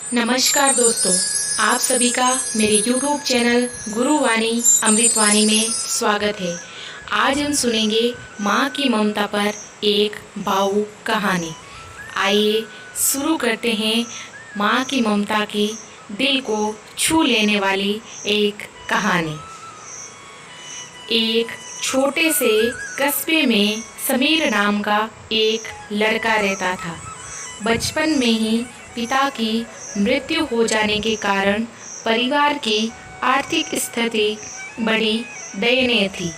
नमस्कार दोस्तों, आप सभी का मेरे YouTube चैनल गुरुवाणी अमृतवाणी में स्वागत है। आज हम सुनेंगे माँ की ममता पर एक भावुक कहानी। आइए शुरू करते हैं माँ की ममता की दिल को छू लेने वाली एक कहानी। एक छोटे से कस्बे में समीर नाम का एक लड़का रहता था। बचपन में ही पिता की मृत्यु हो जाने के कारण परिवार की आर्थिक स्थिति बड़ी दयनीय थी।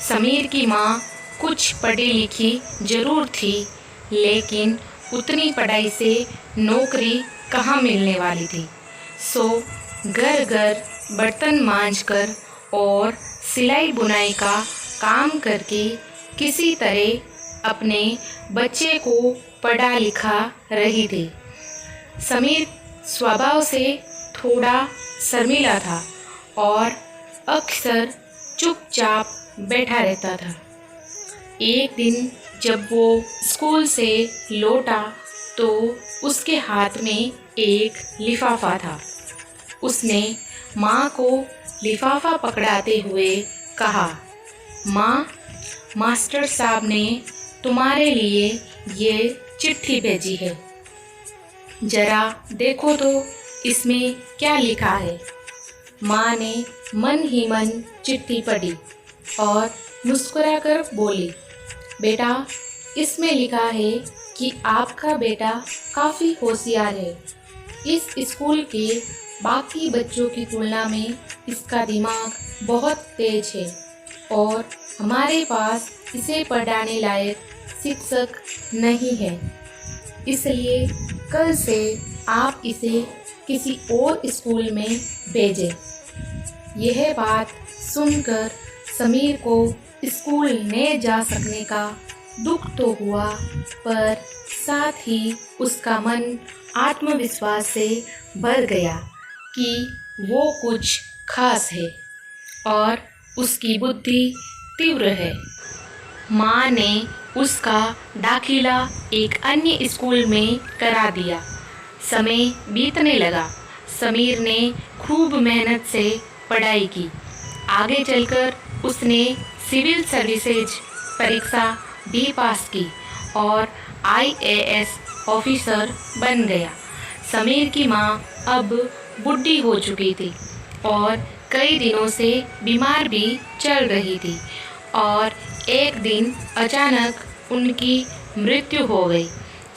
समीर की माँ कुछ पढ़ी लिखी जरूर थी, लेकिन उतनी पढ़ाई से नौकरी कहाँ मिलने वाली थी। सो घर घर बर्तन मांजकर और सिलाई बुनाई का काम करके किसी तरह अपने बच्चे को पढ़ा लिखा रही थी। समीर स्वभाव से थोड़ा शर्मीला था और अक्सर चुपचाप बैठा रहता था। एक दिन जब वो स्कूल से लौटा तो उसके हाथ में एक लिफाफा था। उसने माँ को लिफाफा पकड़ाते हुए कहा, माँ, मास्टर साहब ने तुम्हारे लिए ये चिट्ठी भेजी है, जरा देखो तो इसमें क्या लिखा है। माँ ने मन ही मन चिट्ठी पढ़ी और मुस्कुराकर बोली, बेटा, इसमें लिखा है कि आपका बेटा काफ़ी होशियार है। इस स्कूल के बाकी बच्चों की तुलना में इसका दिमाग बहुत तेज है और हमारे पास इसे पढ़ाने लायक शिक्षक नहीं है, इसलिए कल से आप इसे किसी और स्कूल में भेजें। यह बात सुनकर समीर को स्कूल न जा सकने का दुख तो हुआ, पर साथ ही उसका मन आत्मविश्वास से भर गया कि वो कुछ खास है और उसकी बुद्धि तीव्र है। माँ ने उसका दाखिला एक अन्य स्कूल में करा दिया। समय बीतने लगा। समीर ने खूब मेहनत से पढ़ाई की। आगे चलकर उसने सिविल सर्विसेज परीक्षा भी पास की और IAS ऑफिसर बन गया। समीर की माँ अब बूढ़ी हो चुकी थी और कई दिनों से बीमार भी चल रही थी और एक दिन अचानक उनकी मृत्यु हो गई।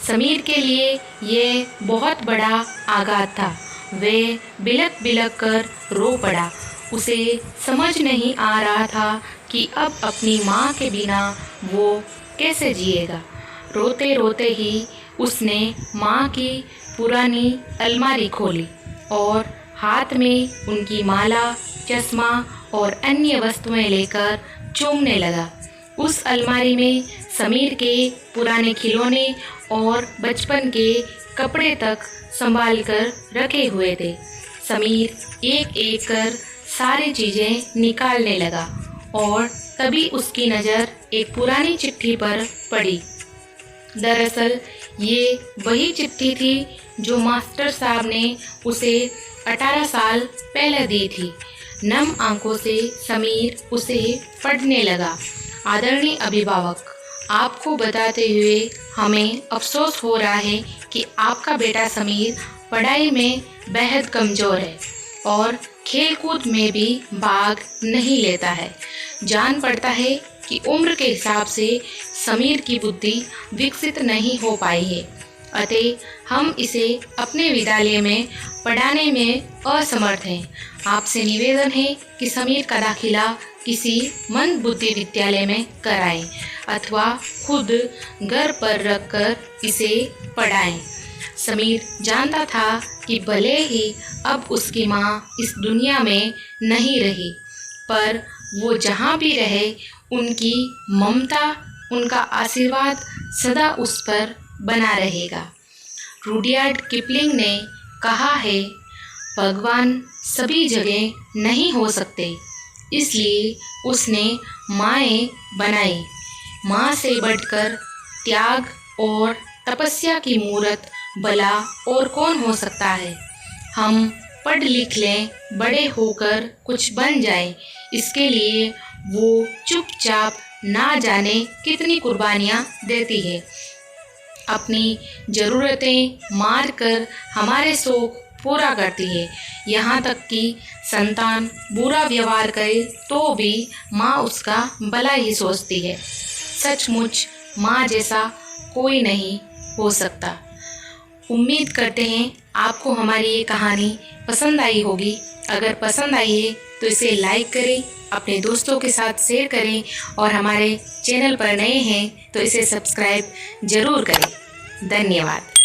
समीर के लिए ये बहुत बड़ा आघात था। वे बिलक बिलक कर रो पड़ा। उसे समझ नहीं आ रहा था कि अब अपनी माँ के बिना वो कैसे जिएगा। रोते रोते ही उसने माँ की पुरानी अलमारी खोली और हाथ में उनकी माला, चश्मा और अन्य वस्तुएं लेकर चूमने लगा। उस अलमारी में समीर के पुराने खिलौने और बचपन के कपड़े तक संभाल कर रखे हुए थे। समीर एक एक कर सारी चीज़ें निकालने लगा और तभी उसकी नज़र एक पुरानी चिट्ठी पर पड़ी। दरअसल ये वही चिट्ठी थी जो मास्टर साहब ने उसे 18 साल पहले दी थी। नम आंखों से समीर उसे पढ़ने लगा। आदरणीय अभिभावक, आपको बताते हुए हमें अफसोस हो रहा है कि आपका बेटा समीर पढ़ाई में बेहद कमज़ोर है और खेलकूद में भी भाग नहीं लेता है। जान पड़ता है कि उम्र के हिसाब से समीर की बुद्धि विकसित नहीं हो पाई है, अतः हम इसे अपने विद्यालय में पढ़ाने में असमर्थ हैं। आपसे निवेदन है कि समीर का दाखिला किसी मंद बुद्धि विद्यालय में कराएं अथवा खुद घर पर रखकर इसे पढ़ाएं। समीर जानता था कि भले ही अब उसकी माँ इस दुनिया में नहीं रही, पर वो जहाँ भी रहे उनकी ममता, उनका आशीर्वाद सदा उस पर बना रहेगा। रुडयार्ड किपलिंग ने कहा है, भगवान सभी जगह नहीं हो सकते, इसलिए उसने माएँ बनाई। माँ से बढ़कर त्याग और तपस्या की मूर्त भला और कौन हो सकता है। हम पढ़ लिख लें, बड़े होकर कुछ बन जाएं, इसके लिए वो चुपचाप ना जाने कितनी कुर्बानियाँ देती है। अपनी ज़रूरतें मार कर हमारे शौक पूरा करती है। यहाँ तक कि संतान बुरा व्यवहार करे तो भी माँ उसका भला ही सोचती है। सचमुच माँ जैसा कोई नहीं हो सकता। उम्मीद करते हैं आपको हमारी ये कहानी पसंद आई होगी। अगर पसंद आई है तो इसे लाइक करें, अपने दोस्तों के साथ शेयर करें और हमारे चैनल पर नए हैं तो इसे सब्सक्राइब ज़रूर करें। धन्यवाद।